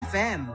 FM.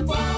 Wow.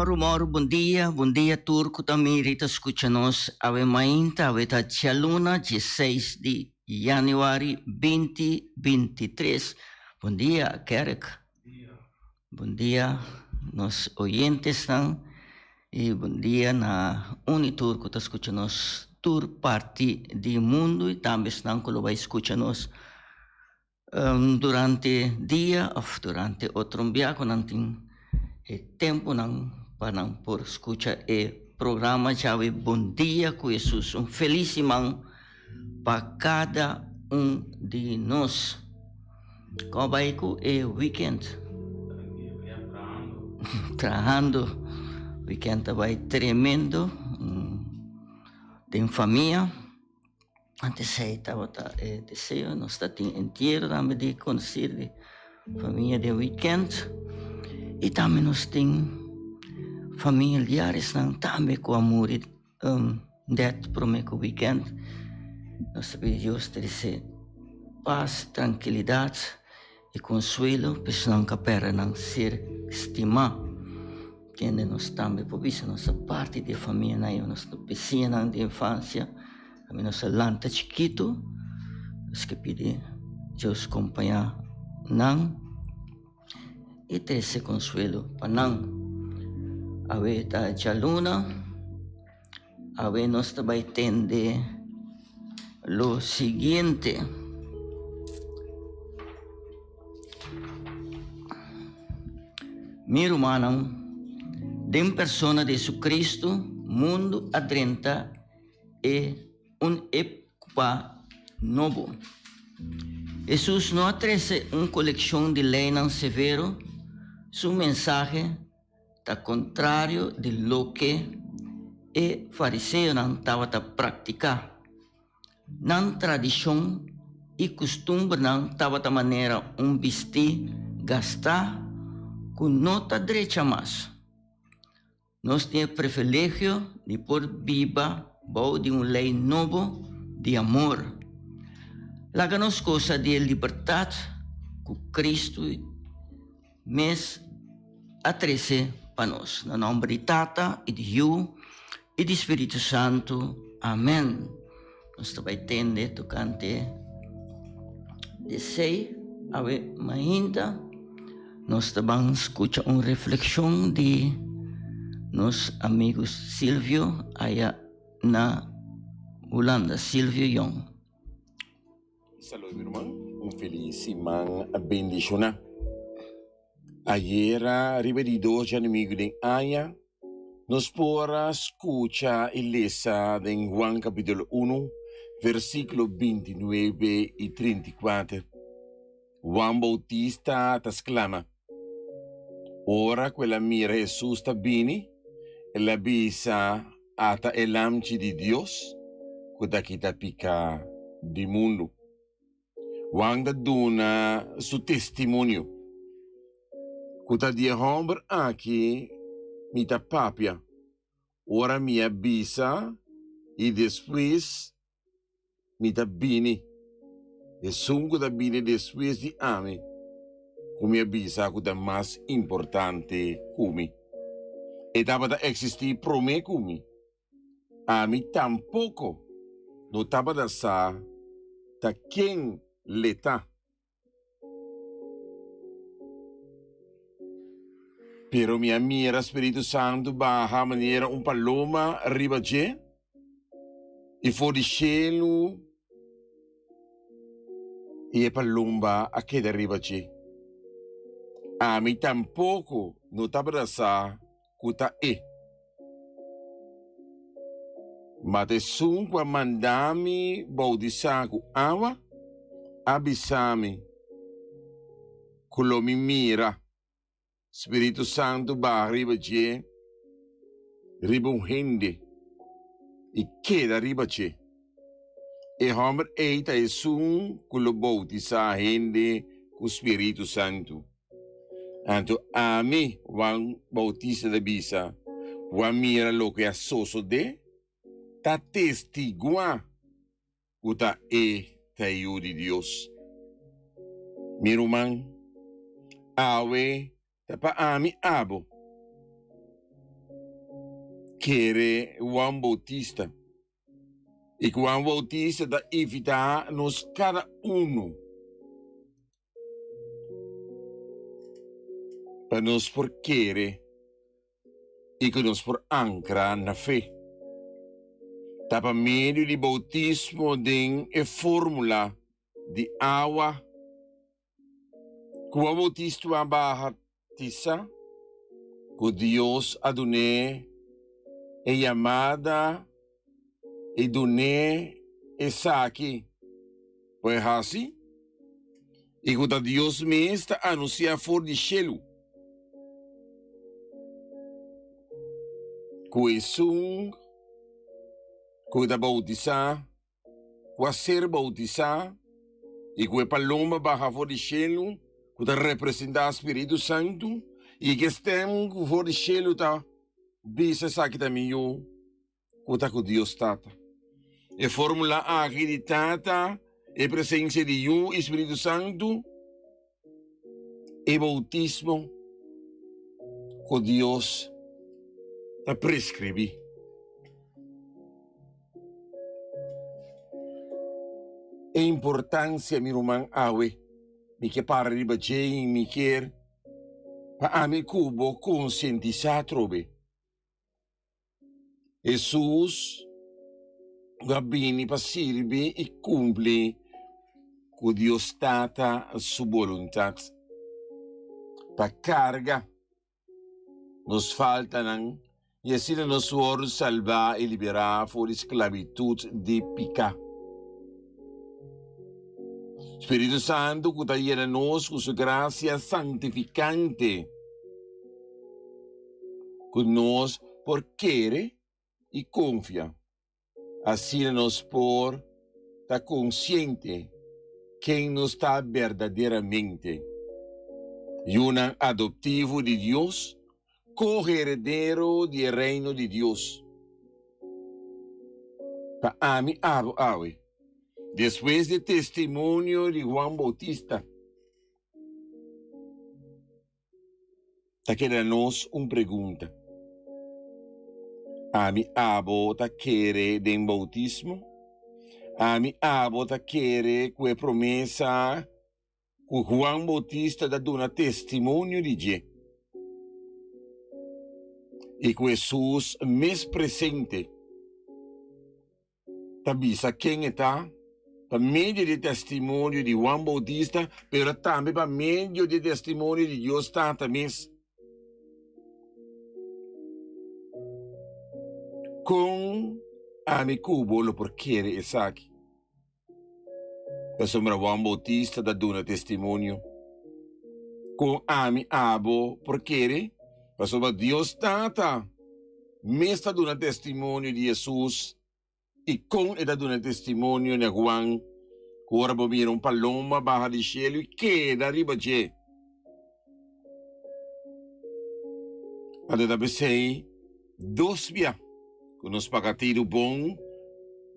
Moro, bom dia, turco também, Rita, escuta-nos, ave mainta, ave tachaluna, 16 de janeiro 2023. Bom dia, Kerek. Bom dia, nos oyentes, e bom dia na Uniturco, tá escuta-nos, tour parte do mundo, e também estão que vai escuta-nos durante dia, ou durante outro dia, quando tem tempo, para por escutar o programa Chave Bom Dia com Jesus. Feliz semana para cada de nós. Como vai com o weekend? Trabajando. Weekend vai tremendo. Tem família. Antes sei, estava desejo, nós está inteiro também de conhecer a família de weekend. E também nós temos familiares também com amor e para o meu weekend. Nós pedimos Deus paz, tranquilidade e consuelo, para não capera não ser estimado. Que nós também por isso nossa parte da família, nossa piscina de infância, a nossa lanta chiquito, nós que pedimos Deus acompanhar não e ter esse consuelo para não. Awe ta jaluna, awe nos vai entender lo siguiente. Mi hermano, de persona de Jesucristo, mundo adrenta é época novo. Jesus não trouxe coleção de lei severo, su mensaje está contrário de lo que o fariseu não estava a praticar. Na tradição e costume não estava a maneira vestir, gastar, com nota direita mais. Nós temos privilégio de por viva de lei novo de amor. Laga nos coisa de liberdade com Cristo, mas a 13 para nós. No nome de Tata e de Hijo e de Espírito Santo. Amém. Nós também tende tocante de sei, ave ainda. Nós também escuta uma reflexão de nossos amigos Silvio, aí na Holanda. Silvio Young. Saludos, meu irmão. Feliz semana bendicionada. Ayer, ribadito de amigo de Aya, nos pora escucha y lesa en Juan capítulo 1, versículo 29 y 34. Juan Bautista exclama: Ora quella mira Jesús sta bene, e la bisa ata el amchi di Dios, kuda kita pica di mundo. Juan da duna su testimonio. Kuta dia hombre aqui mita papia, ora minha bisa e depois mita bini. E sungo da bini depois de ame, com minha bisa kuta mais importante kumi. E tava da existir pro me kumi. Ami tampouco no tava da sa ta quem leta. Pero minha mira Espírito Santo baja maneira paloma arriba de e for de cielo e palomba a queda arriba de. A mim tampouco no tabraça cuta e. Mas de sunqua mandami baudisaco awa abisami culo mi mira. Espírito Santo ba arriba de riba rende e queda arriba de e homem eita e sun culo bautiza rende com o Espírito Santo. Anto a mim wan bautiza da bisa wan mira lo que a soso de ta testigua uta e ta iu de Deus. Miruman awe tapa ami abo quiere Juan Bautista. E Juan Bautista da invitar-nos cada para nos por querer e que nos por ancrar na fé. Tapa meio de bautismo de fórmula de água. Juan Bautista batiza que Deus adonou e chamada e doné essa aqui. Pois assim, e que Deus mesmo anuncia fora de cielo. Que que bautizar, que ser bautizar, e que paloma baja fora de cielo, que representa o Espírito Santo, e que estamos fora de cielo, tá? Bisa sa aqui também eu, que Deus está. E fórmula acreditada, e presença de o Espírito Santo, e bautismo, que Deus está prescrevi. A importância, meu irmão, me que para ribater, me quer, para me cubo conscientizar trobe. Jesus Gabini para servir e cumprir que Deus trata a sua vontade. Para carga, nos falta não, e assim nos vamos salvar e liberar por esclavitud de pica. Espírito Santo, que está aí nós com sua graça santificante, que nós por querer e confia. Assim nos por estar consciente quem nos está verdadeiramente. E um adoptivo de Deus, co-herdeiro do reino de Deus. Para ami awe. Depois do testemunho de Juan Bautista, está querendo nós uma pergunta. Ami abo ta quere den bautismo. Ami abo ta quere que promessa que Juan Bautista da dona testemunho de Deus. E que Jesus mais presente. Ta bisa quem está. Para meio de testemunho de Juan Bautista, pero também para meio de testemunho de Deus está também. Com ami cubo lo porquere esaki. Sombra Juan Bautista da dona testemunho. Com ami abo porquere. Sombra Deus tata. Mesta dona testemunho de Jesus. E com e da dona testemunho de Juan. Que ora bomira paloma barra de cielo e queda riba de. Ada besei dos via. Que nos pagatiro bom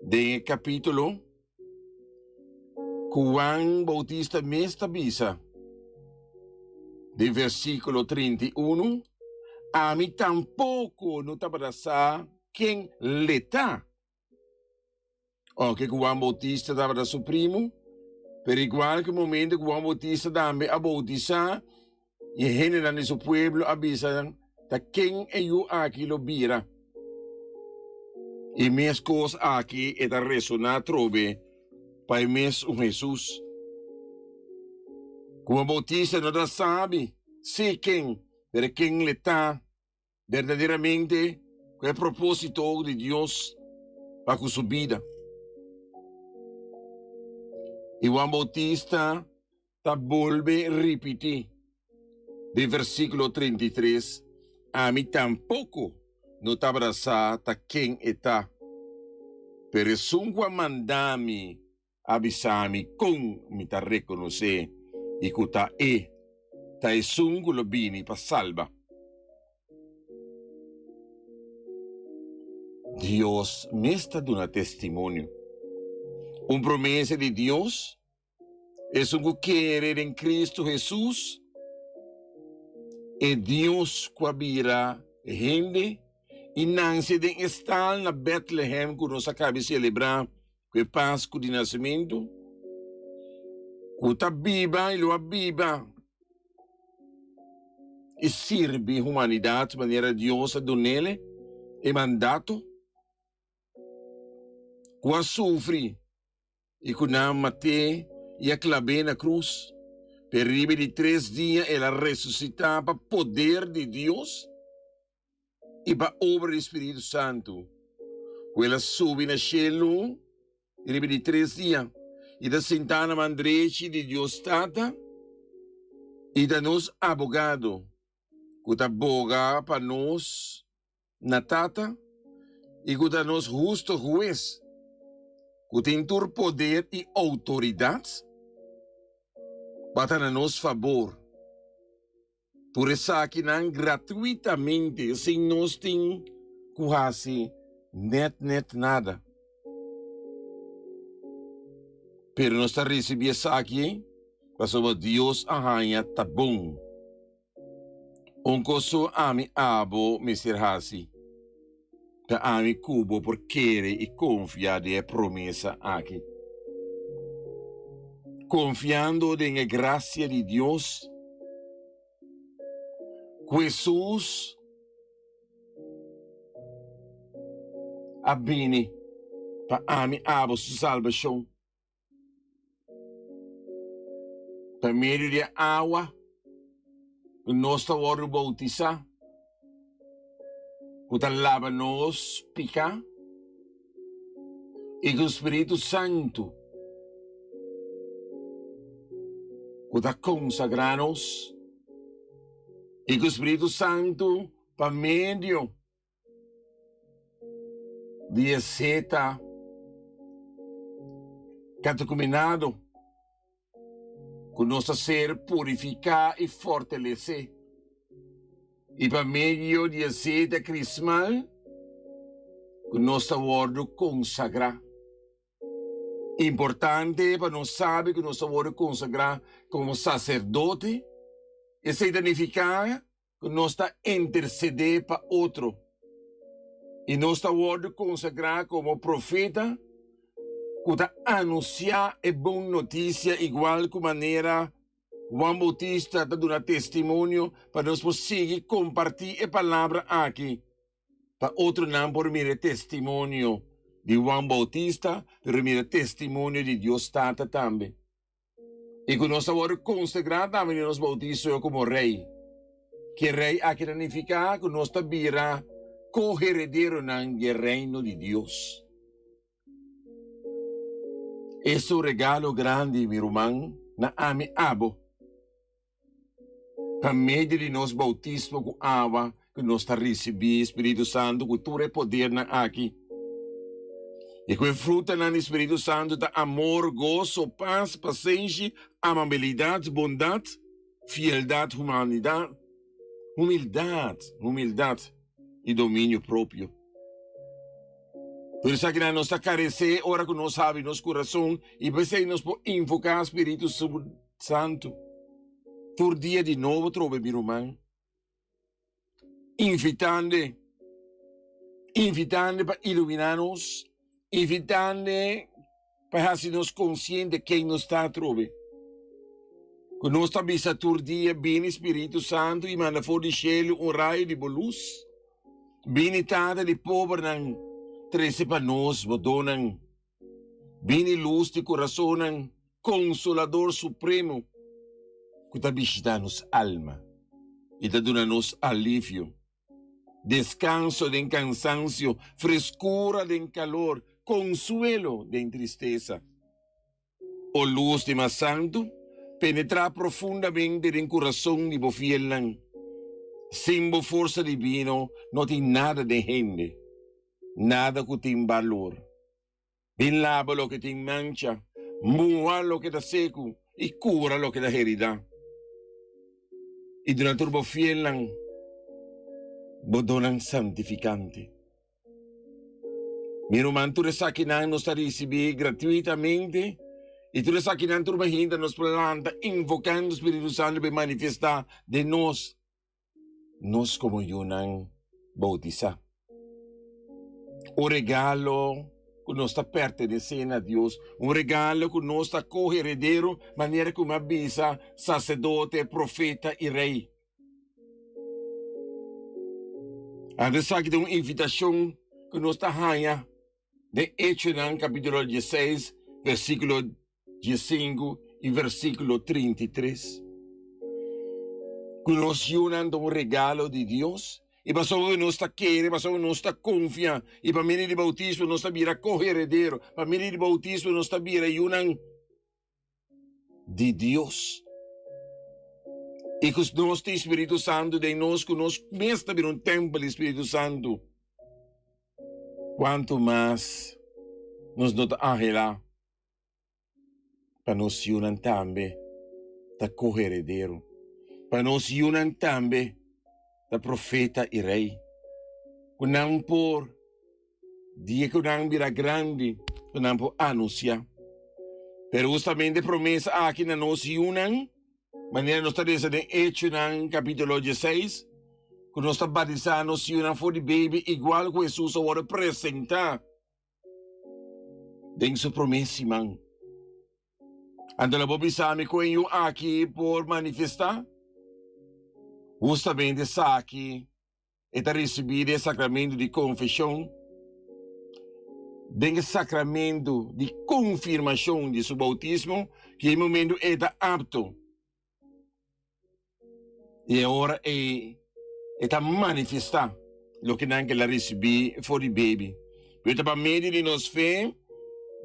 de capítulo Juan Bautista mesta bisa de versículo 31 a mim tampouco não te abraçar quem lhe tá que Juan Bautista estava da seu primo per igual que momento Juan Bautista também a bautizar e gente no seu pueblo avisa da quem é eu aquilo vira. E minhas coisas aqui é da ressonar trobe para mesmo Jesus. Como Bautista não sabe se quem, para quem ele está verdadeiramente com o propósito de Deus para a sua vida. E Juan Bautista está volve a repetir de versículo 33 a mim tampouco não te abraçar ta quem está. Per sunqua mandami avisami com me ta reconhecer e que ta é sungulo bini para salva. Deus me está dando testemunho. Promessa de Deus é o que querer em Cristo Jesus. E Deus que vira gente E Nancy den estal na Bethlehem, que nós acabamos de celebrar o Páscoa de nascimento. Kuta biba, ilo a biba. E sirve a humanidade de maneira Deus a donele e mandato. Qua sofre e kuna mate e a clave na cruz. Per ribe de 3 dias ela ressuscitava poder de Deus e para obra do Espírito Santo. Ela sobe na cielo, ribe de 3 dias. E da sentana mandreche de Deus Tata e da nos abogado. Que aboga para nós na Tata e que da nos justo juiz. Que tem todo poder e autoridade para a nosso favor. Por isso aqui não gratuitamente, sem nós tem quase net nada. Pero nós está recebendo isso aqui, porque Deus arranha tá bom. Coso ami abo Mr. Hasi. Que ami cubo por querer e confiar de promessa aqui. Confiando na graça de Deus, Jesus abine para ami abo sua salvação. Para meio de água, nós estamos bautizados. Para lavar nos picar. E o Espírito Santo para consagrar-nos. E o Espírito Santo para meio de seta catecumenado. Que nosso ser purificar e fortalecer. E para meio de seta crismal, que nosso wordo consagrar. Importante para nós saber que nós wordo consagrar como sacerdote e se identificar que nós está interceder para outro. E nós wordo consagrar como profeta que anunciar a boa notícia igual que maneira Juan Bautista está dando testemunho para nós conseguir compartilhar a palavra aqui. Para outro não por mim testemunho de Juan Bautista, pero mira testemunho de Deus Tata também. E que nós agora consagrar também nos bautizamos como rei. Que rei aqui significa que nós virá co-herdeiro no reino de Deus. Esse é um regalo grande, meu irmão, na ami abo. Para meio de nós bautismo com água, que nós está recebendo Espírito Santo, que tudo é poder na aqui. E que fruta no Espírito Santo da amor, gozo, paz, paciência, amabilidade, bondade, fieldade, humildade e domínio próprio. Por isso que nós está carecer, ora que nós sabemos nosso coração, e pensei nós por invocar o Espírito Santo. Por dia de novo, trove, meu irmão. Invitando para iluminar-nos, invitando para fazer-nos conscientes de quem nos está, trove. Que nós está bisa por dia, bem Espírito Santo, e manda fora de cielo raio de luz. Bem de pobre, trece para nós, bodonan. Bem luz de coração, Consolador Supremo, que está visitando-nos alma e está dando-nos alívio, descanso de cansancio, frescura de calor, consuelo de tristeza. O luz de mais santo penetrar profundamente no coração de fiel. Sem força divina, não tem nada de gente, nada que tem valor. Bem lava o que tem mancha, moa o que está seco e cura o que está herida. E durante o fiel, bodonan santificante. Meu irmão, tu está aqui não está recebendo gratuitamente. E tu está aqui não turma ainda nos planta, invocando o Espírito Santo para manifestar de nós como Jonan bautizar. O regalo que nós está pertencendo a Deus, um regalo que nós está co-herdeiro, maneira como avisa sacerdote, profeta e rei. A aqui de uma invitação que nós está ganhando, de Echenang, capítulo 16, versículo 15 e versículo 33. Que nós unam um regalo de Deus, e para que nós está querendo, para que nós está confiando, e para mim de bautismo nós está vira co-herdeiro, para mim de bautismo nós está vira unam de Deus. E que nós tem Espírito Santo de nós, que nós mesmo vira um templo do Espírito Santo. Quanto mais nos nota arrelar para nós unam também da co-herdeiro, para nós unam também da profeta e rei. Que não por dia que não vira grande, que não por anunciar. Pero justamente promessa aqui na nós unam, maneira nós está dizendo em Echenang capítulo 16, que nós está batizando nós unam for the baby, igual que Jesus agora apresentar dentro sua promessa, irmão. Ando la bobisame com eu aqui por manifestar, justamente essa aqui é para receber o sacramento de confissão, o sacramento de confirmação de seu bautismo, que em momento é apto. E agora é para manifestar o que não quer receber for the baby. Porque para meio de nós fé,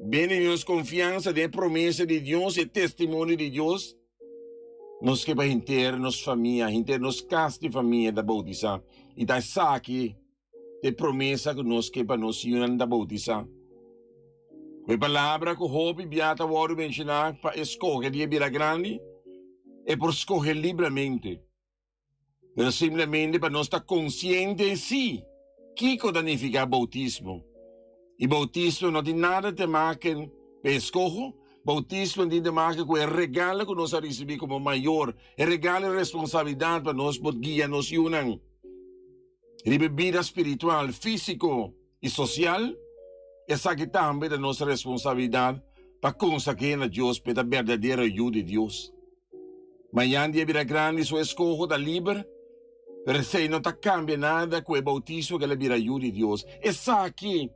bem de nós confiança da promessa de Deus e testemunho de Deus, nós que para inteira nossa família, inteira nossa casa de família da bautizar. E da aqui de promessa que nós que para nós unam da bautizar. A palavra que o Hope Beata Waro mencionar para escolher de vida grande é por escolher livremente. Mas simplesmente para nós estar consciente em si que significa bautismo. E bautismo não tem nada a ver com escolha. Bautismo tem a ver com o regalo que nós recebemos como maior. É regalo e responsabilidade para nós poder guiar nos unam. E vida espiritual, físico e social, essa aqui também é a nossa responsabilidade para consagrar a Deus pela verdadeira ajuda de Deus. Mas a vida grande, sua escolha da livre, mas se não cambia nada com o bautismo que é a vida ajuda de Deus. Essa aqui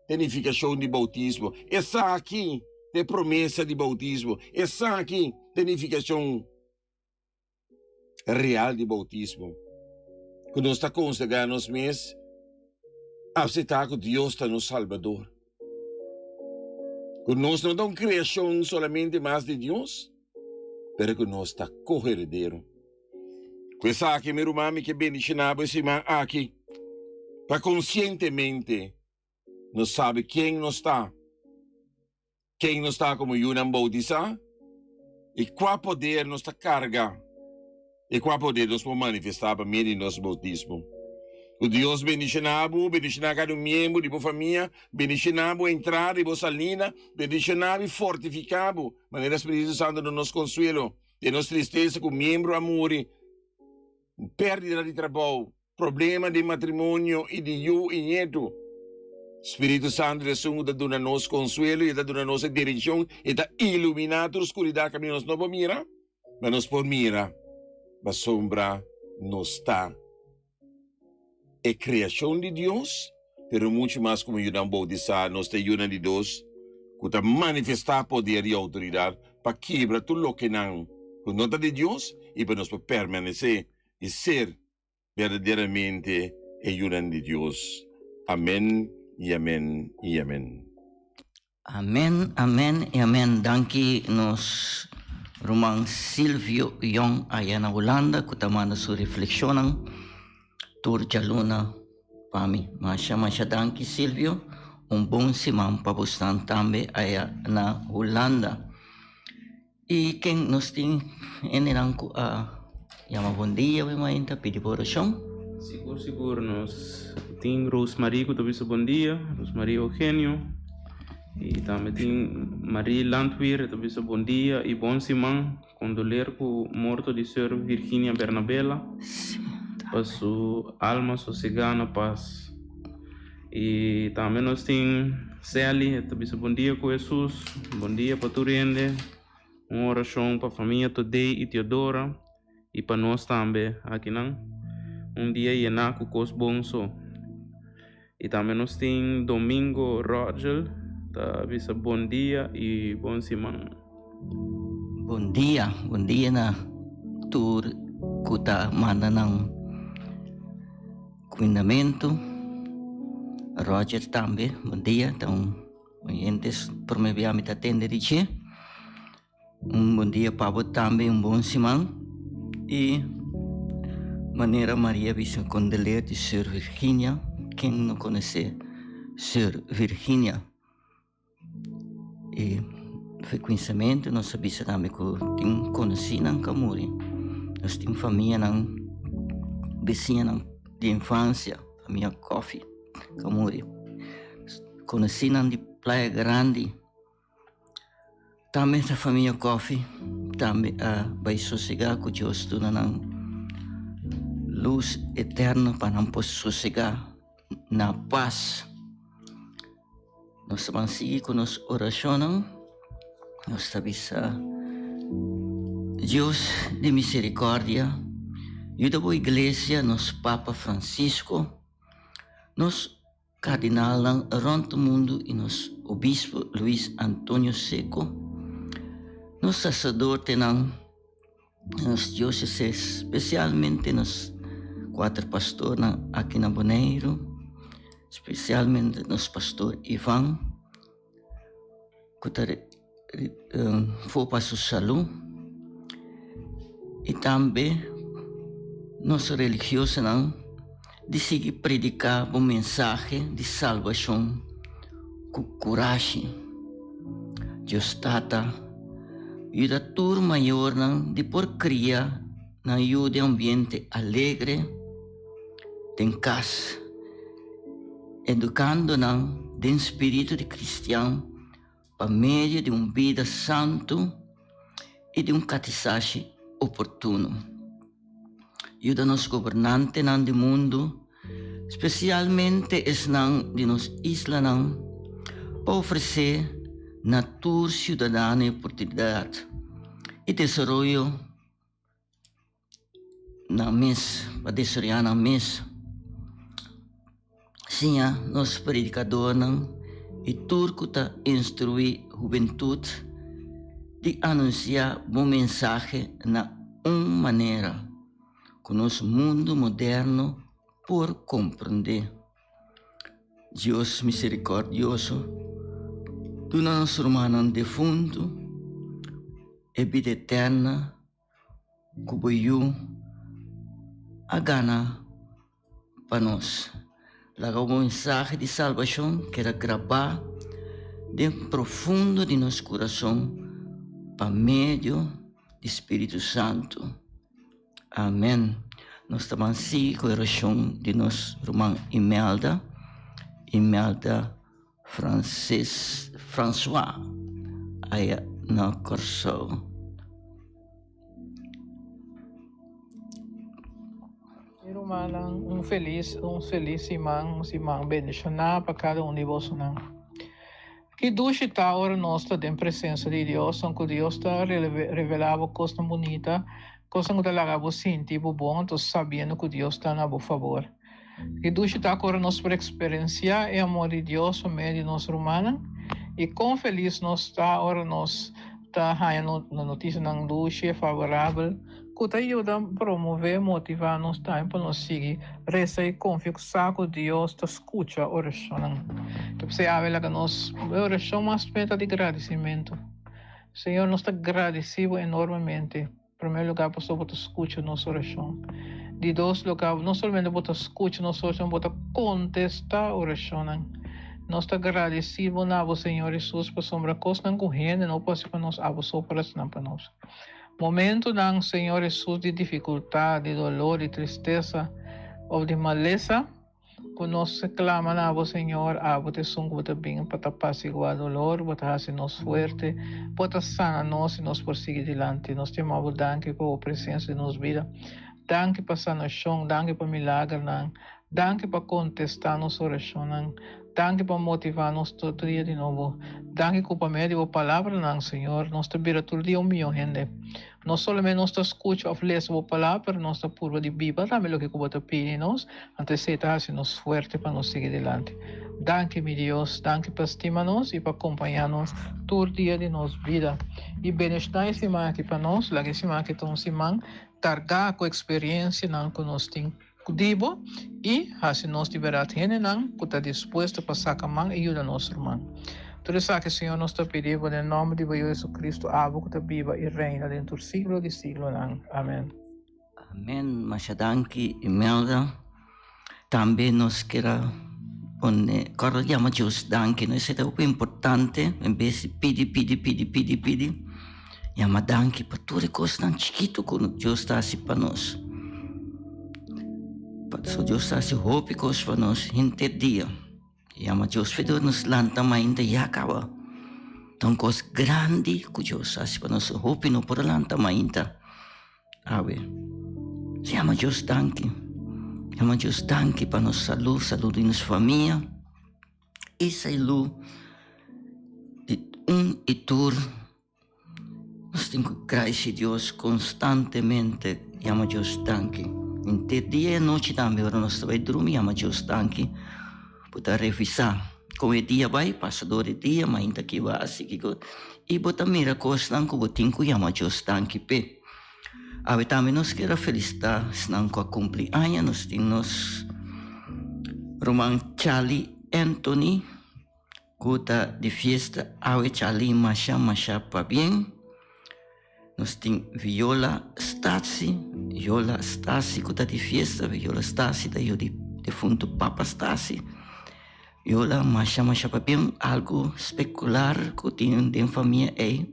é a significação de bautismo. Essa aqui é a promessa de bautismo. Essa aqui é a significação real de bautismo. Que nós está consagrando nos meses, aceitar que Deus está no Salvador. Que nós não damos criação somente mais de Deus, mas que nós está co-herdeiro. Que essa aqui, meu irmão, que bendicionava esse irmão aqui, para conscientemente não sabe quem não está como unam bautizar, e qual poder nos está carga, e qual poder nos pode manifestar para meio de nosso bautismo. O Deus bendicionava cada membro de sua família, bendicionava a entrada de sua salina, bendicionava e fortificava, maneira Espírito Santo no nosso consuelo, de nossa tristeza com membro amor, perda de trabalho, problema de matrimônio e de eu e neto. Espírito Santo está dando nosso consuelo e está dando nossa direção e está iluminando a escuridão que nós não podemos mirar, mas nós podemos mirar, a sombra não está. É criação de Deus, mas muito mais como eu não vou dizer, nós temos de Deus, que está manifestar poder e autoridade para quebrar tudo o que não é de Deus e para nós permanecer e ser verdadeiramente ajuda de Deus. Amém. E amém, e amém. Amém, amém e amém. Danke nos Romang Silvio Young ayan na Holanda, kutamana su refleksyonan tur jaluna pami. Masya danke Silvio, bom simang papustan tambe ayan na Holanda. E quem nos tem enilang ko yama bom dia, we mainta pedi por oração. Seguro nós tem Rosmarie que também bom dia, Rosmarie Eugenio e também tem Marie Landweer também bom dia e bom simão condoler com o morto de Sr. Virginia Bernabella para sua alma sossegada na paz E também nós temos Celi, também bom dia com Jesus, bom dia para tu rende, uma oração para a família Todei e Teodora, e para nós também, aqui não, dia e na com os bons. E também nós temos Domingo Roger, também bom dia e bom semana. Bom dia na tur kuta mana ng cuidamento. Roger também, bom dia. Então, oyentes, por me ver me atender dice. Bom dia para também, bom semana. E maneira Maria Bisa condeler de Sir Virginia. Quem não conhece Sir Virginia? E frequentemente nós sabemos também que tem conhecido em Camuri. Nós temos família vizinha de infância, família Coffee. Camuri. Conheciam de Praia Grande. Também a família Coffee também vai sossegar com Deus na luz eterna para não poder sossegar na paz. Nós vamos seguir com nossa oração. Nós sabemos Deus de misericórdia. Ajuda a igreja, nosso Papa Francisco, nosso Cardinal around o mundo e nosso Obispo Luiz Antônio Seco, nosso sacerdote nos dioceses, especialmente nos 4 pastores aqui na Bonaire, especialmente nosso pastor Ivan, que foi para sua saúde, e também nosso religioso de seguir predicar uma mensagem de salvação com coragem. Deus Tata, ajuda a turma maior de por criar na ajuda ambiente alegre, em casa, educando de espírito de cristiano para meio de uma vida santo e de catequese oportuno. Ajuda nos governantes do mundo, especialmente os de nos islas, para oferecer natura cidadana e oportunidade e desenvolvimento na mesa, para desenvolver na mesa. Sim, nos predicadores e turco ta instruir a juventude de anunciar uma mensagem na maneira que nosso mundo moderno por compreender. Deus misericordioso, do nosso irmão defunto, e vida eterna, que veio a gana para nós. Laga uma mensagem de salvação que era gravar dentro profundo de nosso coração, para meio do Espírito Santo. Amém. Nós estamos aqui com a oração de nosso irmão Imelda François, aí na Corso. Um feliz simão bendicionado para cada de vós. Que duche está hora nossa em presença de Deus, onde Deus está revelando coisas bonitas, coisas que você sente bom, sabendo que Deus está a seu favor. Que duche está hora nós para experienciar o amor de Deus por meio de nossa humana, e quão feliz nós está hora nós está ganhando notícia na duche favorável, que ajuda a promover, motivar nós para nós seguir, reza e confixar que Deus te escuta a oração. Então, se habla que nós, a oração mais penta de agradecimento. Senhor, nós te agradecemos enormemente. Em primeiro lugar, por você escutar a nossa oração. De dois lugares, não somente você escuta a nossa oração, você contesta a oração. Nós te agradecemos, Senhor Jesus, por sombra coisa não correndo, não pode para nós, a você para nós. Momento ng Senhor Jesus de dificuldade, de dolor, de tristeza ou de maleza, quando nós clama na Abo Senhor, Abo te sungo te bem para apaciguar dolor, para fazer nos forte, para sanar nós e nos prosseguir adiante. Nós te amamos danke por a presença de nossa vida. Danke pa sanasyon, danke pa milagre nang, danke pa contestar nossa oração nang, danke pa motivar nos todo dia de novo. Danke que por meio da palavra nang, Senhor, nós te bira todo dia milhão gente. Não somente nós te escuta ou lê a palavra, nós te purva de Bíblia, também o que você pede nós, antes de ser nos forte para nos seguir adelante. Danke, meu Deus, danke por estimar-nos e para acompanhar-nos todo dia de nossa vida. E bem-estar esse semana aqui para nós, lá que semana que estamos semana, carregar com a experiência não que nós temos dibo e se nós tiver gente não que está disposto a passar a mão e ajudar nosso irmão. Tudo isso que o Senhor nos está pedindo, em nome de Jesus Cristo, abo que está viva e reina dentro do siglo de siglo não. Amém. Amém. Masyadangki, Imelda. Também nós queremos corriamo Deus danke, nós é tão importante, em vez de pedir, chama danke para tudo coisa tão chiquito que Deus está assim para nós. So Deus está assim hope coisa para nós, inte dia. Chama Deus fedor nos lanta mas ainda já acaba. Então coisa grande que Deus está assim para nós, hope não por lanta mas ainda. Ave. Chama Deus danke. Chama Deus danke para nossa saúde e nossa família. E saúde de e tur. Nós temos que crescer Deus constantemente. Chama Deus danke. Entre dia e noite também, nós vai dormir. Chama Deus danke. Para revisar. Como é dia vai, passador de dia, mas ainda que vai assim. E botar mira coisa não que eu tenho que chama Deus danke pe. Ave também nós queremos felicitar senão com a cumpleaños nós temos Roman Charlie Anthony que de festa ave Charlie masha para bem nós temos Viola Stasi que de festa Viola Stasi da eu de defunto Papa Stasi Viola masha para bem algo especular que tem de família aí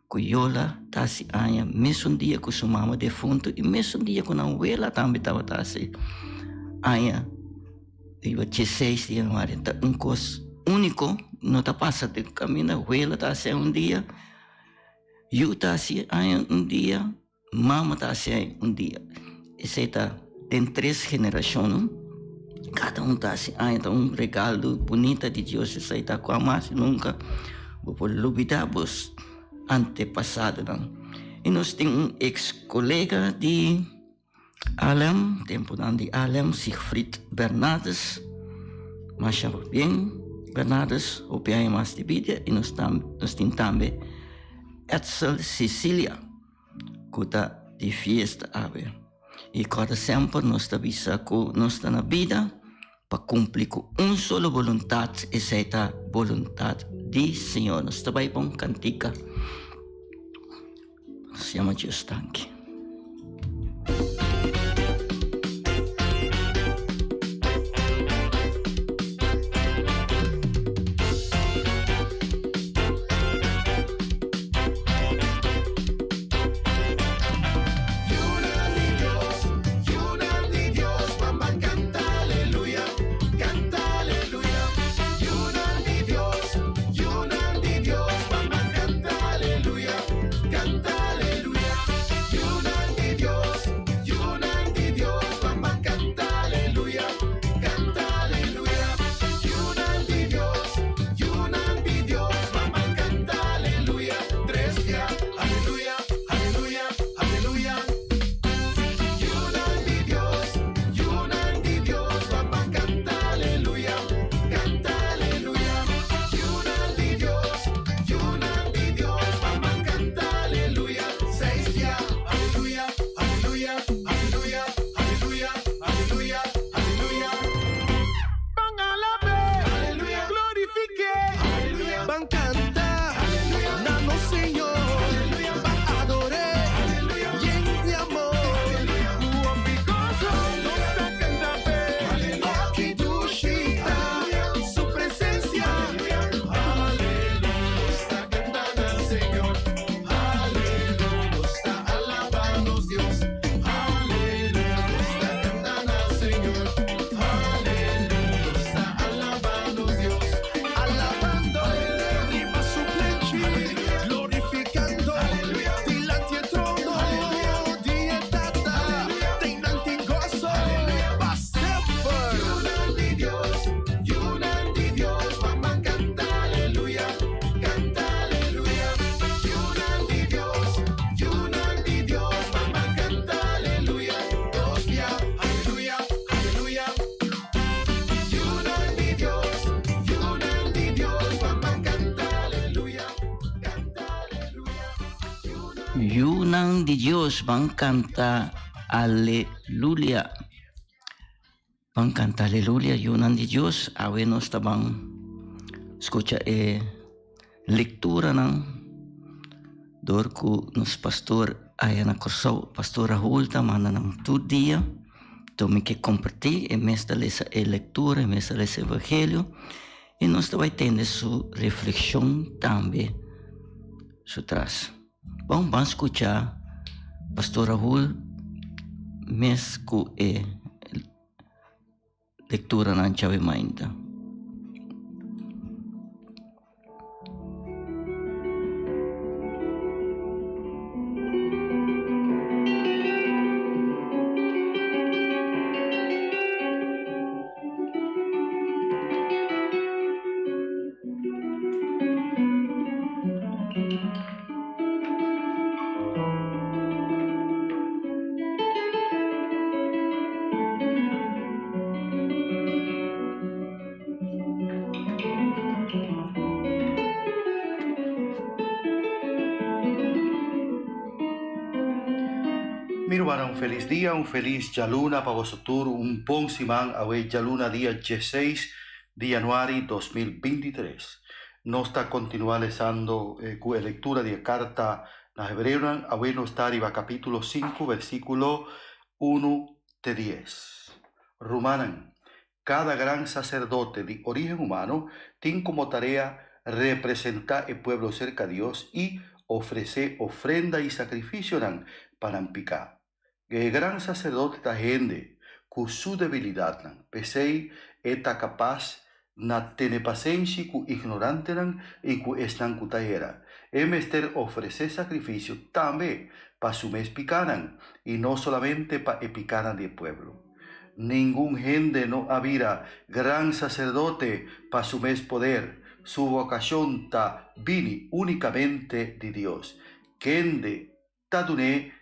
Cuyola tasi anya mesmo dia que sua mama defunto e mesmo dia que não ela também estava tasi anya iba 16 dias no ar então coisa único não tá passa de caminho ela tasi dia eu tasi anya dia mama tasi dia esse tá tem 3 gerações cada tasi anya então regalo bonita de Deus isso aí tá com a mais nunca vou olvidar vos antepassado não. E nós temos ex-colega de Alem, tempo de Alem, Siegfried Bernardes, mas bem, Bernardes, o PI mais de vida, e nós temos também Edsel Cecilia, que está de festa ave. E cada sempre nós estamos que nós estamos na vida para cumprir com solo vontade, essa é a vontade de Senhor. Nós estamos bom cantica. Se chama Deus danke. Canta aleluya, Ayunan de Dios, van canta aleluya. Van canta aleluya, ayunan de Dios. Awe nos tabang escucha lectura ng dorku nos pastor ay na korsaw pastor Rahul tamana ng dia. Tome que compartir en mes de esa lectura, en mes de ese evangelio, y nos va a tener su reflexión también, su tras. Vamos a escuchar Pastor Rahul, mes ku lectura ng chave mainda. Mirumana, un feliz día, un feliz Yaluna para vosotros, un bon simán awe Yaluna día 16 de januari 2023. Nos está continuando con la lectura de carta a Hebreos, awe nos está arriba capítulo 5, versículo 1 de 10. Rumanan, cada gran sacerdote de origen humano tiene como tarea representar el pueblo cerca de Dios y ofrecer ofrenda y sacrificio para picar. El gran sacerdote está gente con su debilidad, pesei está capaz na tener paciencia con ignorante y con están cutayera. Mester ofrecer sacrificio también para su mes picaran y no solamente para picaran del pueblo. Ningún gente no había gran sacerdote para su mes poder. Su vocación está vini únicamente de Dios. Kende taduné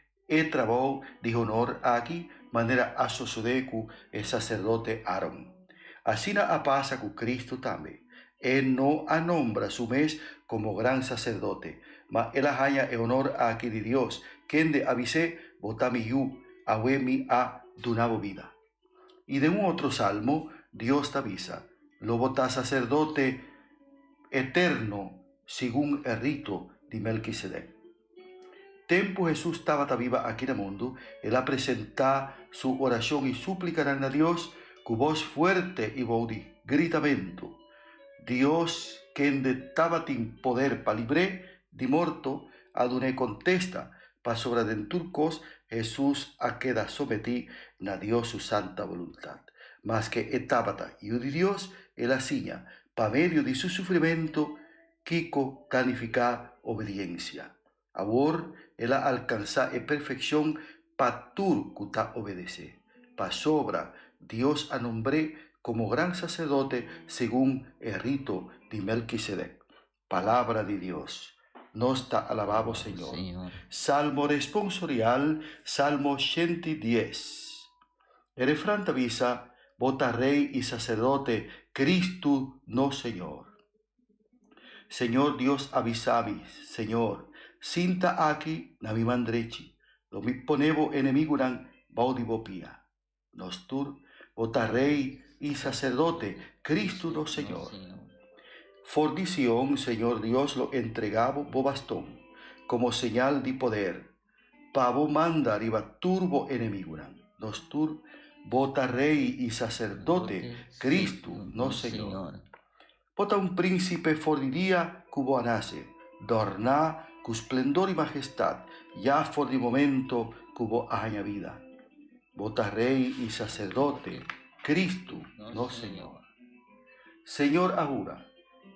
trabó de honor aquí, manera asosodeku el sacerdote Aarón. Así na pasa con Cristo también. Él no anombra su mes como gran sacerdote, mas él haya el honor aquí de Dios, quien de avise botami yu, awemi a dunabo vida. Y de un otro salmo, Dios te avisa, lo vota sacerdote eterno, según el rito de Melquisedec. Tempo Jesús estaba viva aquí en el mundo, él a presentar su oración y súplica a Dios con voz fuerte y baudí, gritamento. Dios, quien estaba sin poder para libre de muerto, aduné contesta, para sobredenturcos Jesús a queda sometí na Dios su santa voluntad. Mas que estaba y de Dios, él asiña, para medio de su sufrimiento, Kiko canifica obediencia. Ahora, él alcanza en perfección para tur cuta obedece. Pa sobra, Dios a nombre como gran sacerdote según el rito de Melquisedec. Palabra de Dios. Nos te alabamos, Señor. Salmo responsorial, Salmo 110. El refrán te avisa, vota rey y sacerdote, Cristo no Señor. Señor Dios avisami, Señor, sinta aquí na mi mandrechi, lo mi ponevo enemigo nan baudivo pía. Nostur, vota rey y sacerdote, Cristo no Señor. Fordición, Señor Dios, lo entregabo bo bastón, como señal de poder. Pavo manda arriba turbo enemigo nan. Nostur, vota rey y sacerdote, Cristo no Señor. Bota un príncipe fordiría cubo nace, dorná cu splendor y majestad, ya for di momento cubo aña vida. Bota rey y sacerdote, Cristo, no Señor. Señor ahora,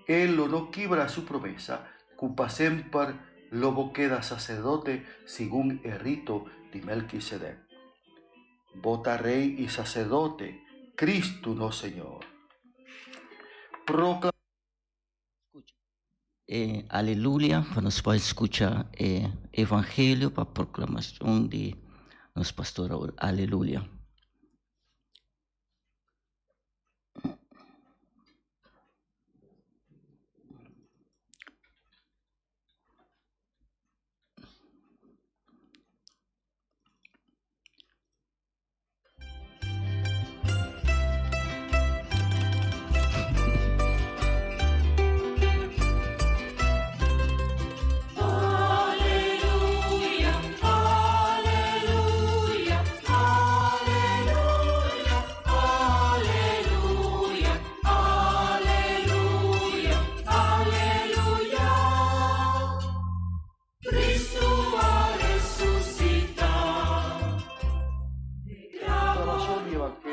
él lo no quibra su promesa, cupa sempre lobo queda sacerdote según el rito de Melquisedec. Bota rey y sacerdote, Cristo, no Señor. Proclama aleluya, para nos poder escuchar evangelio para proclamación de nos pastor. Aleluya.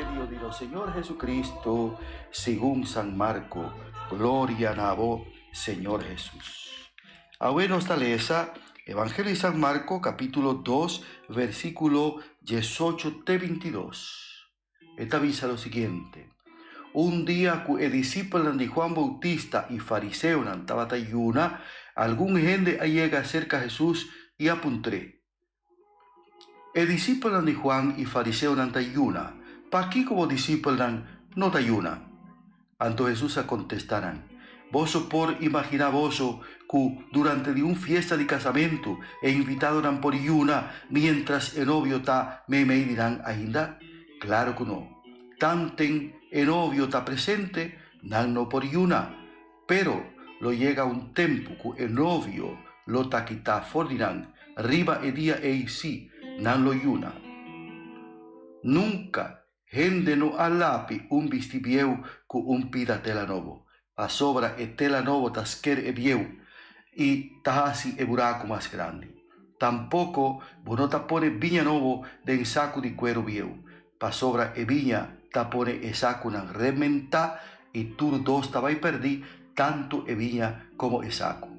Evangelio de nuestro Señor Jesucristo, según San Marco. Gloria a vos, Señor Jesús. Ahora nuestra lesa, Evangelio de San Marco, capítulo 2, versículo 18-22. Esta avisa lo siguiente. Un día, el discípulo de Juan Bautista y fariseo estaba tayuna, algún gente llega cerca a Jesús y apuntré. El discípulo de Juan y fariseo no tayuna, ¿para qué como discípulo no tayuna? Anto Jesús a contestarán. Vos por imaginar vos que durante de un fiesta de casamiento invitado por yuna mientras el novio está me dirán ainda? Claro que no. Tanten el novio está presente, no por yuna, pero lo llega un tiempo que el novio lo está quitado fordirán, riba el día sí, no lo yuna. Nunca gente no alapi un vestibieu con un pida tela novo. A sobra e tela novo tasquer e vieu y tahasi e buraco más grande. Tampoco no tapone viña novo de saco de cuero vieu. Pa sobra e viña tapone e saco nan rementa y tur dos tabai perdí tanto e viña como e saco.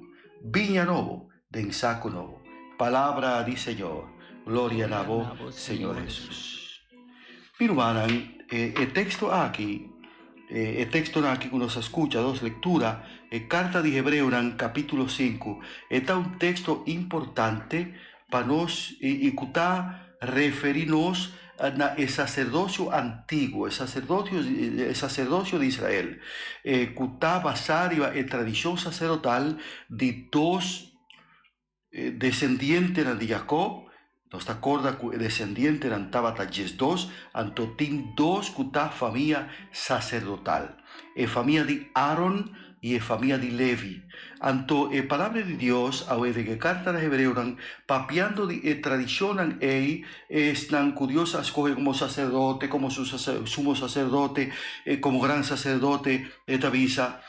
Viña novo de saco novo. Palabra di Señor. Gloria a vos, Señor Jesús. Mi hermana, el texto aquí que nos escucha, dos lecturas, carta de Hebreo, capítulo 5, está un texto importante para nos y que referirnos al sacerdocio antiguo, el sacerdocio de Israel, que está basado en tradición sacerdotal de dos descendientes de Jacob. Nos acorda que el descendiente estaba talles dos, antotín dos cuta familia sacerdotal. Familia de Aaron y familia de Levi. Anto palabra de Dios, a de que carta de Hebreo, papiando de tradición, es nan curiosa, escoge como sacerdote, como sumo sacerdote, como gran sacerdote, esta visa,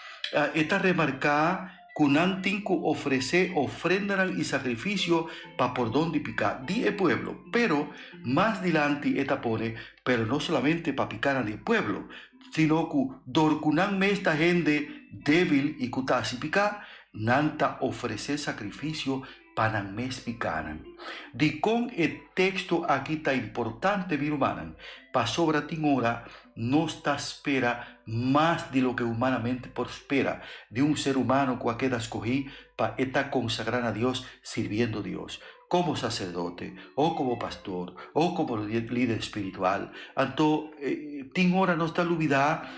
esta remarcada, Cunantin que ofrece ofrenda y sacrificio pa por donde picar di el pueblo, pero más adelante esta pone, pero no solamente para picar al pueblo, sino que dorcunan me esta gente débil y cutasi picar, nanta ofrecer sacrificio para mes picaran. Di con el texto aquí está importante, mi hermana, pa sobra tin hora no está espera más de lo que humanamente prospera de un ser humano que queda escogí para estar consagrado a Dios, sirviendo a Dios, como sacerdote, o como pastor, o como líder espiritual. Anto, tin hora no está olvidada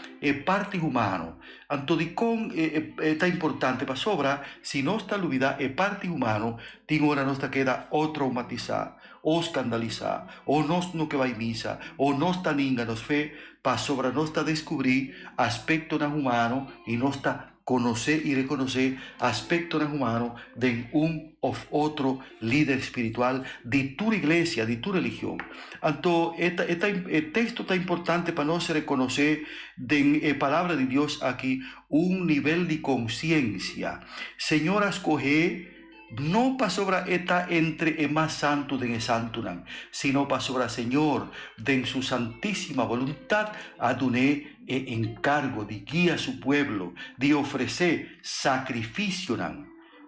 parte humano. Anto, di con está importante para sobra, si no está olvidada parte humano, tin hora no está queda o traumatizada, o escandalizada, o no que va a misa, o no está ninga nos fe, para sobra no está descubrir aspecto no humano y no está conocer y reconocer aspecto no humano de un o otro líder espiritual de tu iglesia, de tu religión. Entonces, el texto está importante para nos reconocer de la palabra de Dios aquí un nivel de conciencia. Señor, escoge no para sobra esta entre el más santo de el santo, sino para sobra Señor de su santísima voluntad aduné encargo de guía a su pueblo, de ofrecer sacrificio.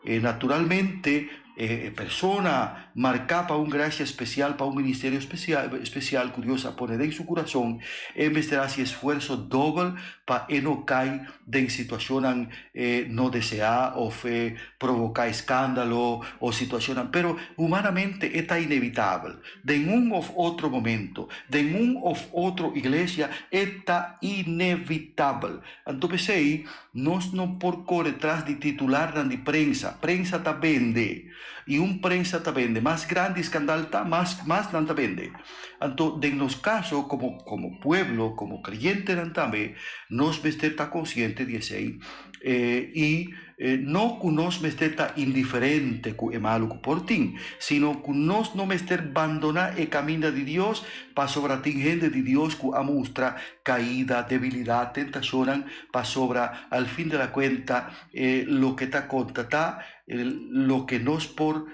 Naturalmente, persona marcada para una gracia especial, para un ministerio especial, curiosa, poner en su corazón, será si esfuerzo doble para no caer en situación no deseada o provocar escándalo o situación, pero humanamente está inevitable. De un o otro momento, de un o otra iglesia, está inevitable. Entonces, no por correr detrás de titular de prensa está vende. Y un prensa te vende, más grande escándalo más nanta vende. Entonces, en los casos, como pueblo, como creyente, también, nos está consciente de eso. No que nos está indiferente que es malo por ti, sino que nos no está abandonar el camino de Dios para sobre ti gente de Dios que muestra caída, debilidad, tentación, para sobre al fin de la cuenta lo que está contratado, lo que nos por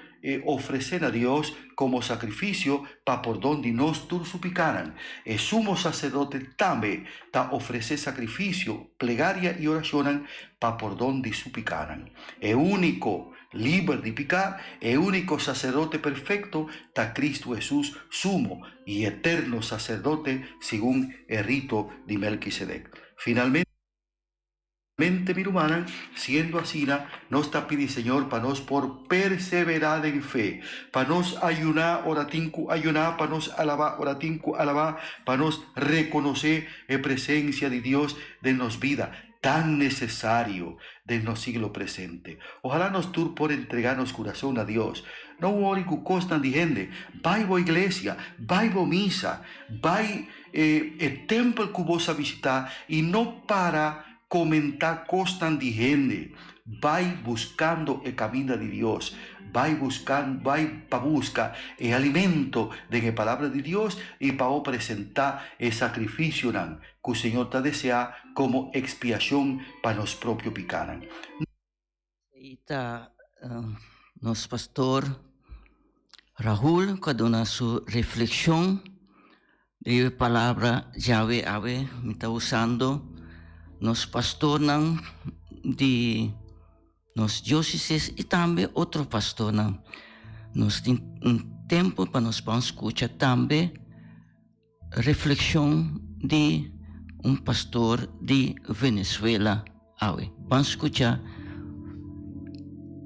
ofrecer a Dios como sacrificio para por donde nos suplicaran. El sumo sacerdote también ta ofrecer sacrificio, plegaria y oración para por donde suplicaran. El único libre de picar, el único sacerdote perfecto ta Cristo Jesús, sumo y eterno sacerdote según el rito de Melquisedec. Finalmente, mi hermana, siendo así, nos está pidiendo, Señor, para nos por perseverar en fe, para nos ayunar, oratinku, ayunar, para nos alabar, oratinku, alabar, para nos reconocer la presencia de Dios de nos vida, tan necesario de nos siglo presente. Ojalá nos tur por entregarnos corazón a Dios. No único costan de gente, vaya a iglesia, vaya a misa, vaya el templo que vos a visitar y no para comentar cosas de gente, vai buscando el camino de Dios, vai para buscar el alimento de la palabra de Dios y para presentar el sacrificio que el Señor te desea como expiación para los propios picaran. Nos pastor Rahul, que dona su reflexión de la palabra Yahweh, me está usando. Nos pastoran de nos diócesis y también otro pastor. Nos un tiempo para nos escuchar también reflexión de un pastor de Venezuela. Vamos a escuchar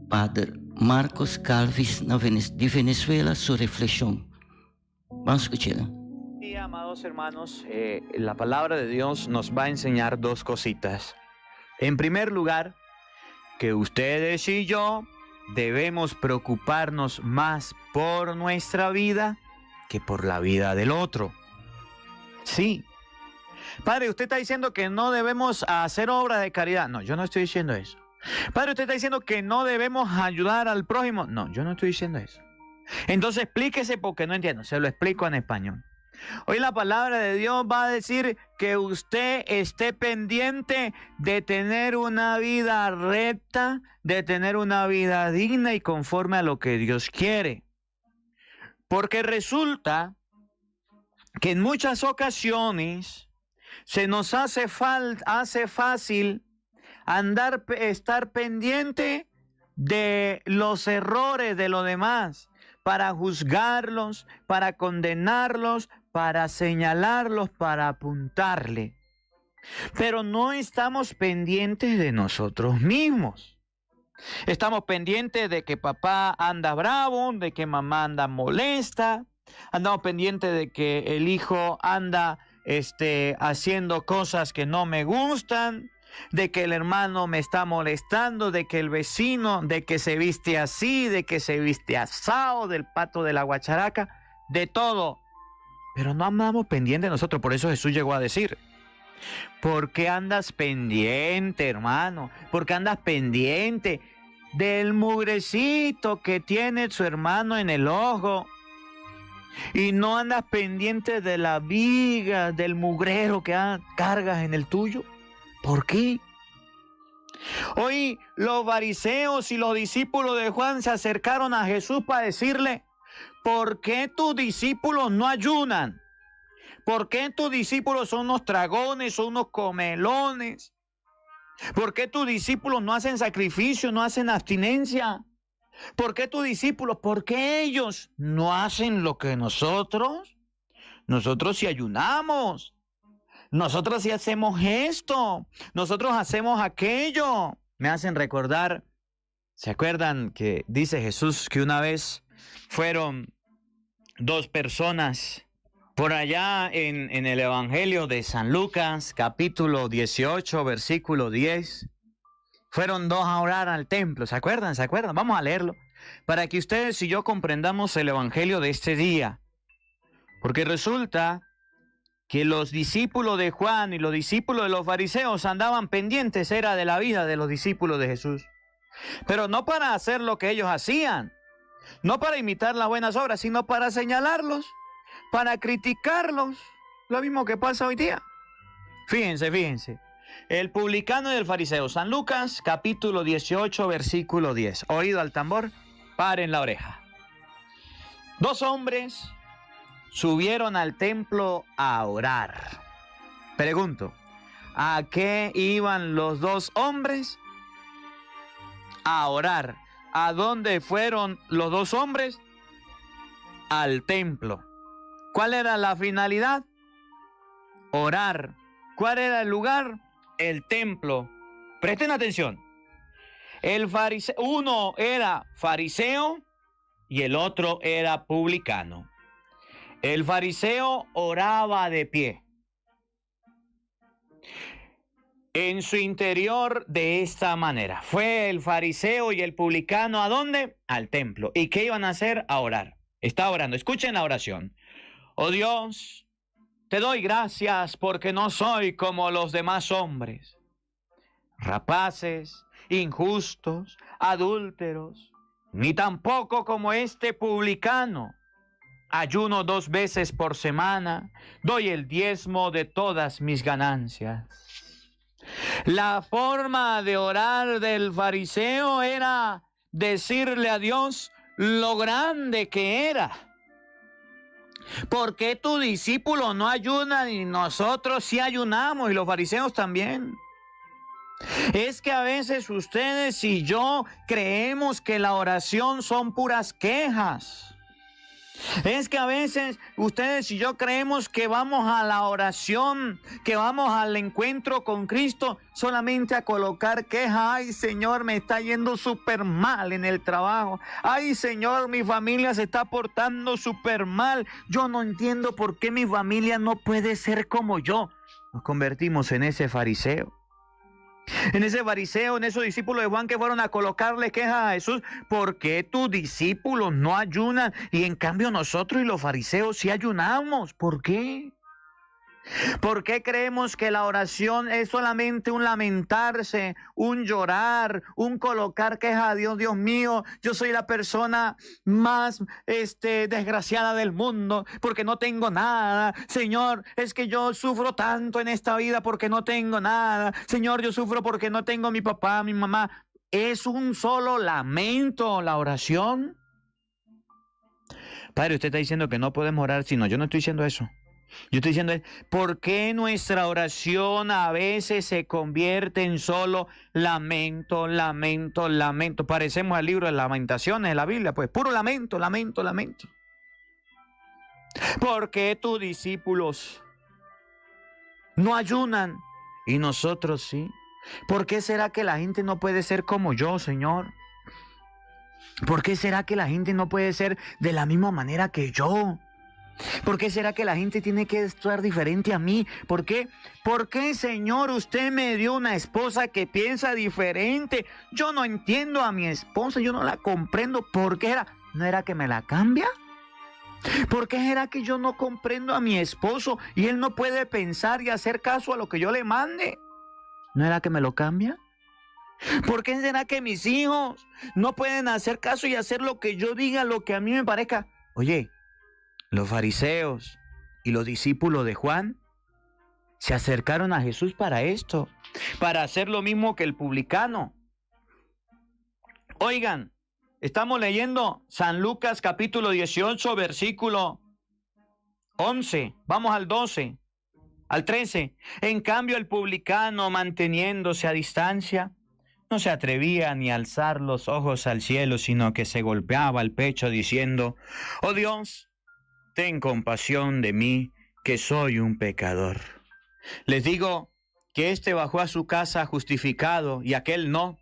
Padre Marcos Calvis de Venezuela su reflexión. Vamos a escucharla. Amados hermanos, la palabra de Dios nos va a enseñar dos cositas. En primer lugar, que ustedes y yo debemos preocuparnos más por nuestra vida que por la vida del otro. Sí. Padre, usted está diciendo que no debemos hacer obras de caridad. No, yo no estoy diciendo eso. Padre, usted está diciendo que no debemos ayudar al prójimo. No, yo no estoy diciendo eso. Entonces explíquese porque no entiendo. Se lo explico en español. Hoy la palabra de Dios va a decir que usted esté pendiente de tener una vida recta, de tener una vida digna y conforme a lo que Dios quiere. Porque resulta que en muchas ocasiones se nos hace fácil estar pendiente de los errores de los demás, para juzgarlos, para condenarlos, para señalarlos, para apuntarle. Pero no estamos pendientes de nosotros mismos. Estamos pendientes de que papá anda bravo, de que mamá anda molesta. Andamos pendientes de que el hijo anda haciendo cosas que no me gustan, de que el hermano me está molestando, de que el vecino, de que se viste así, de que se viste asado, del pato de la guacharaca, de todo. Pero no andamos pendientes de nosotros. Por eso Jesús llegó a decir: ¿por qué andas pendiente, hermano? ¿Por qué andas pendiente del mugrecito que tiene su hermano en el ojo? Y no andas pendiente de la viga, del mugrero que cargas en el tuyo. ¿Por qué? Hoy los fariseos y los discípulos de Juan se acercaron a Jesús para decirle: ¿por qué tus discípulos no ayunan? ¿Por qué tus discípulos son unos tragones, son unos comelones? ¿Por qué tus discípulos no hacen sacrificio, no hacen abstinencia? ¿Por qué tus discípulos, por qué ellos no hacen lo que nosotros? Nosotros sí ayunamos. Nosotros sí hacemos esto. Nosotros hacemos aquello. Me hacen recordar, ¿se acuerdan que dice Jesús que una vez fueron dos personas por allá en el Evangelio de San Lucas, capítulo 18, versículo 10? Fueron dos a orar al templo. ¿Se acuerdan? ¿Se acuerdan? Vamos a leerlo para que ustedes y yo comprendamos el Evangelio de este día. Porque resulta que los discípulos de Juan y los discípulos de los fariseos andaban pendientes, era de la vida de los discípulos de Jesús. Pero no para hacer lo que ellos hacían, no para imitar las buenas obras, sino para señalarlos, para criticarlos. Lo mismo que pasa hoy día. Fíjense. El publicano y el fariseo. San Lucas, capítulo 18, versículo 10. Oído al tambor, paren la oreja. 2 hombres subieron al templo a orar. Pregunto, ¿a qué iban los 2 hombres? A orar. ¿A dónde fueron los 2 hombres? Al templo. ¿Cuál era la finalidad? Orar. ¿Cuál era el lugar? El templo. Presten atención. Uno era fariseo y el otro era publicano. El fariseo oraba de pie. En su interior de esta manera. Fue el fariseo y el publicano, ¿a dónde? Al templo. ¿Y qué iban a hacer? A orar. Está orando. Escuchen la oración. Oh Dios, te doy gracias porque no soy como los demás hombres, rapaces, injustos, adúlteros, ni tampoco como este publicano. Ayuno 2 veces por semana, doy el diezmo de todas mis ganancias. La forma de orar del fariseo era decirle a Dios lo grande que era. ¿Por qué tus discípulos no ayunan y nosotros sí ayunamos y los fariseos también? Es que a veces ustedes y yo creemos que la oración son puras quejas. Es que a veces ustedes y yo creemos que vamos a la oración, que vamos al encuentro con Cristo solamente a colocar quejas. Ay, Señor, me está yendo súper mal en el trabajo. Ay, Señor, mi familia se está portando súper mal. Yo no entiendo por qué mi familia no puede ser como yo. Nos convertimos en ese fariseo. En ese fariseo, en esos discípulos de Juan que fueron a colocarle quejas a Jesús. ¿Por qué tus discípulos no ayunan? Y en cambio nosotros y los fariseos sí ayunamos. ¿Por qué? ¿Por qué creemos que la oración es solamente un lamentarse, un llorar, un colocar quejas a Dios? Dios mío, yo soy la persona más desgraciada del mundo porque no tengo nada. Señor, es que yo sufro tanto en esta vida porque no tengo nada. Señor, yo sufro porque no tengo mi papá, mi mamá. ¿Es un solo lamento la oración? Padre, usted está diciendo que no podemos orar, sino yo no estoy diciendo eso. Yo estoy diciendo, ¿por qué nuestra oración a veces se convierte en solo lamento, lamento, lamento? Parecemos al libro de Lamentaciones de la Biblia, pues puro lamento, lamento, lamento. ¿Por qué tus discípulos no ayunan y nosotros sí? ¿Por qué será que la gente no puede ser como yo, Señor? ¿Por qué será que la gente no puede ser de la misma manera que yo? ¿Por qué será que la gente tiene que estar diferente a mí? ¿Por qué? ¿Por qué, Señor, usted me dio una esposa que piensa diferente? Yo no entiendo a mi esposa, yo no la comprendo. ¿Por qué era? ¿No era que me la cambia? ¿Por qué será que yo no comprendo a mi esposo y él no puede pensar y hacer caso a lo que yo le mande? ¿No era que me lo cambia? ¿Por qué será que mis hijos no pueden hacer caso y hacer lo que yo diga, lo que a mí me parezca? Oye, los fariseos y los discípulos de Juan se acercaron a Jesús para esto, para hacer lo mismo que el publicano. Oigan, estamos leyendo San Lucas capítulo 18, versículo 11. Vamos al 12, al 13. En cambio, el publicano, manteniéndose a distancia, no se atrevía ni a alzar los ojos al cielo, sino que se golpeaba el pecho diciendo: oh Dios, ten compasión de mí, que soy un pecador. Les digo que este bajó a su casa justificado y aquel no,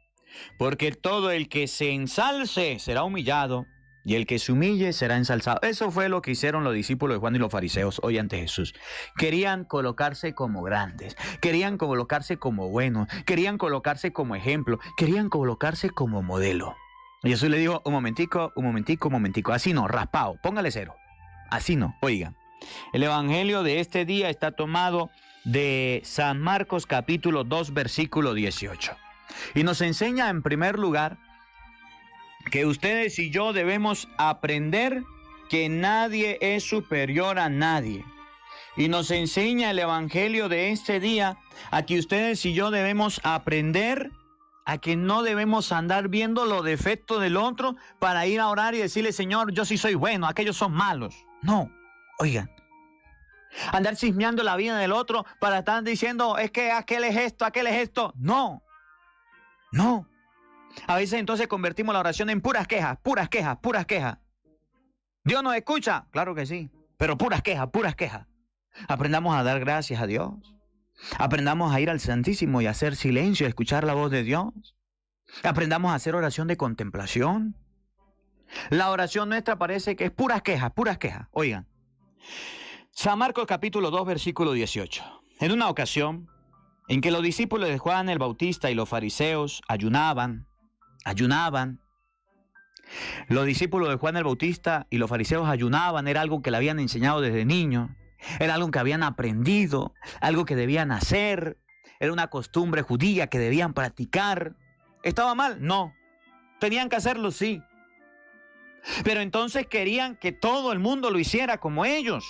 porque todo el que se ensalce será humillado y el que se humille será ensalzado. Eso fue lo que hicieron los discípulos de Juan y los fariseos hoy ante Jesús. Querían colocarse como grandes, querían colocarse como buenos, querían colocarse como ejemplo, querían colocarse como modelo. Y Jesús le dijo: un momentico, así no, raspado, póngale 0. Así no. Oiga, el evangelio de este día está tomado de San Marcos capítulo 2 versículo 18. Y nos enseña en primer lugar que ustedes y yo debemos aprender que nadie es superior a nadie. Y nos enseña el evangelio de este día a que ustedes y yo debemos aprender a que no debemos andar viendo los defectos del otro para ir a orar y decirle, Señor, yo sí soy bueno, aquellos son malos. No, oigan. Andar chismeando la vida del otro para estar diciendo, es que aquel es esto, aquel es esto. No, no. A veces entonces convertimos la oración en puras quejas, puras quejas, puras quejas. ¿Dios nos escucha? Claro que sí, pero puras quejas, puras quejas. Aprendamos a dar gracias a Dios. Aprendamos a ir al Santísimo y a hacer silencio, a escuchar la voz de Dios. Aprendamos a hacer oración de contemplación. La oración nuestra parece que es puras quejas, puras quejas. Oigan, San Marcos capítulo 2, versículo 18. En una ocasión en que los discípulos de Juan el Bautista y los fariseos ayunaban. Los discípulos de Juan el Bautista y los fariseos ayunaban, era algo que le habían enseñado desde niños. Era algo que habían aprendido, algo que debían hacer, era una costumbre judía que debían practicar. ¿Estaba mal? No. ¿Tenían que hacerlo? Sí. Pero entonces querían que todo el mundo lo hiciera como ellos.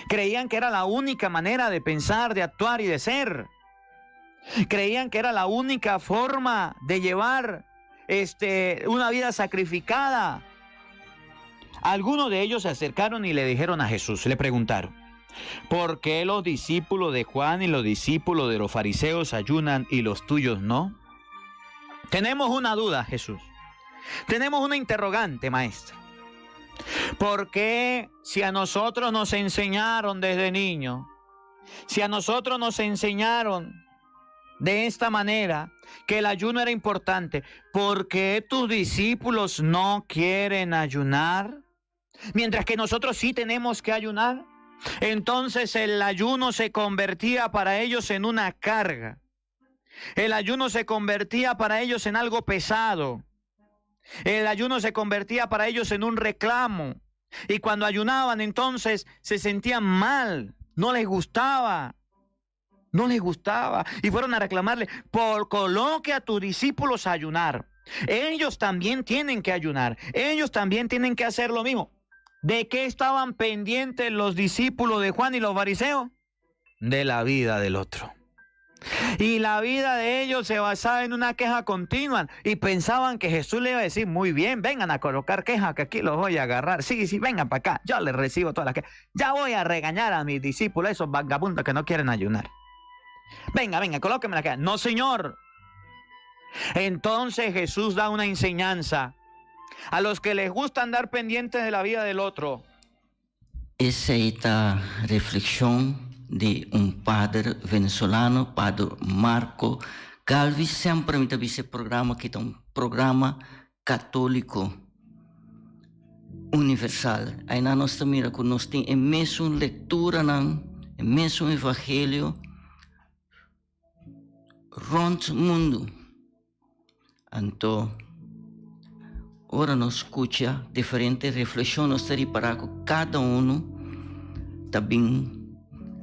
Creían que era la única manera de pensar, de actuar y de ser. Creían que era la única forma de llevar una vida sacrificada. Algunos de ellos se acercaron y le dijeron a Jesús, le preguntaron, ¿por qué los discípulos de Juan y los discípulos de los fariseos ayunan y los tuyos no? Tenemos una duda, Jesús. Tenemos una interrogante, maestro. ¿Por qué si a nosotros nos enseñaron desde niños, si a nosotros nos enseñaron de esta manera que el ayuno era importante, ¿por qué tus discípulos no quieren ayunar? Mientras que nosotros sí tenemos que ayunar. Entonces el ayuno se convertía para ellos en una carga. El ayuno se convertía para ellos en algo pesado. El ayuno se convertía para ellos en un reclamo. Y cuando ayunaban entonces se sentían mal, no les gustaba. No les gustaba. Y fueron a reclamarle, coloque a tus discípulos a ayunar. Ellos también tienen que ayunar. Ellos también tienen que hacer lo mismo. ¿De qué estaban pendientes los discípulos de Juan y los fariseos? De la vida del otro. Y la vida de ellos se basaba en una queja continua. Y pensaban que Jesús le iba a decir, muy bien, vengan a colocar quejas que aquí los voy a agarrar. Sí, vengan para acá. Yo les recibo todas las quejas. Ya voy a regañar a mis discípulos, esos vagabundos que no quieren ayunar. Venga, colóquenme la queja. No, Señor. Entonces Jesús da una enseñanza a los que les gusta andar pendientes de la vida del otro. Essa é a reflexão de padre venezolano, padre Marco Galvis. Sempre me teve esse programa que é programa católico universal. Aí nós também nós temos a mesma leitura, a mesmo evangelho rond o mundo. Então, ora nós escuta diferentes reflexões, nós temos para que cada também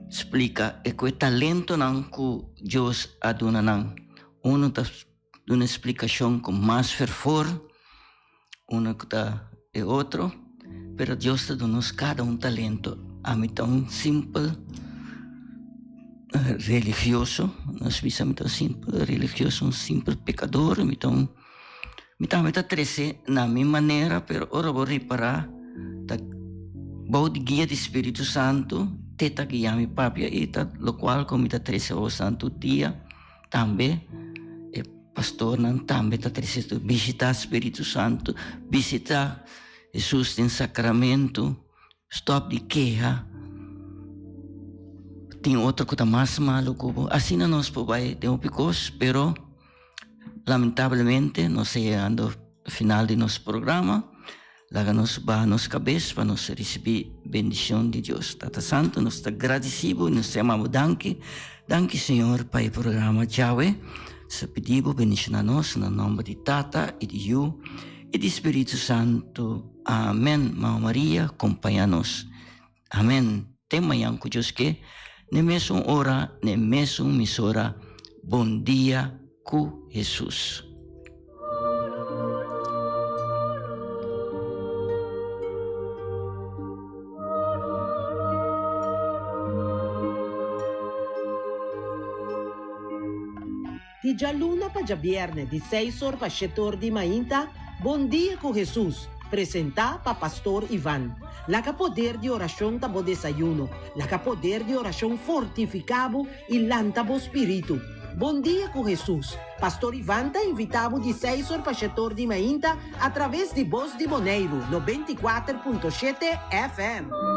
explica e que talento que Deus aduna nang. Está uma explicação com mais fervor, que está é outro, pero Deus está dando cada talento. A mim tão simples, religioso, nós visamos tão simples, religioso, simples pecador, então me tá trece na minha maneira, pero ora vou reparar, tá bom de guia do Espírito Santo, teta guia mi papia e tá, lo qual como tá trece o Santo dia, também e pastor não também tá trece visitar Espírito Santo, visitar Jesus em sacramento, stop de queja. Tem outra coisa mais maluco, assim não nós vai ter picos, pero lamentavelmente nós chegando ao final de nosso programa, lá nos vai nos cabeça para nós receber bendição de Deus. Tata Santo, nós está agradecido, nós chamamos danke Senhor para o programa Yahweh. Se pedimos bendição a nós no nome de Tata e de Yu e de Espírito Santo. Amém. Mãe Maria, acompanha-nos. Amém. Tema yang que Deus que na mesma hora, na mesma emissora, bom dia com Jesus. Di Jaluna pa viernes, di 6 horas pa 7 horas di mainta, Bom Dia com Jesus, presenta pa Pastor Ivan. La que poder de oração tabo desayuno, la que poder de oração fortificado e lantabo espírito. Bom Dia com Jesus. Pastor Ivan tá invitado de 6 horas para 7 horas de mainta através de Voz de Boneiro, 94.7 FM.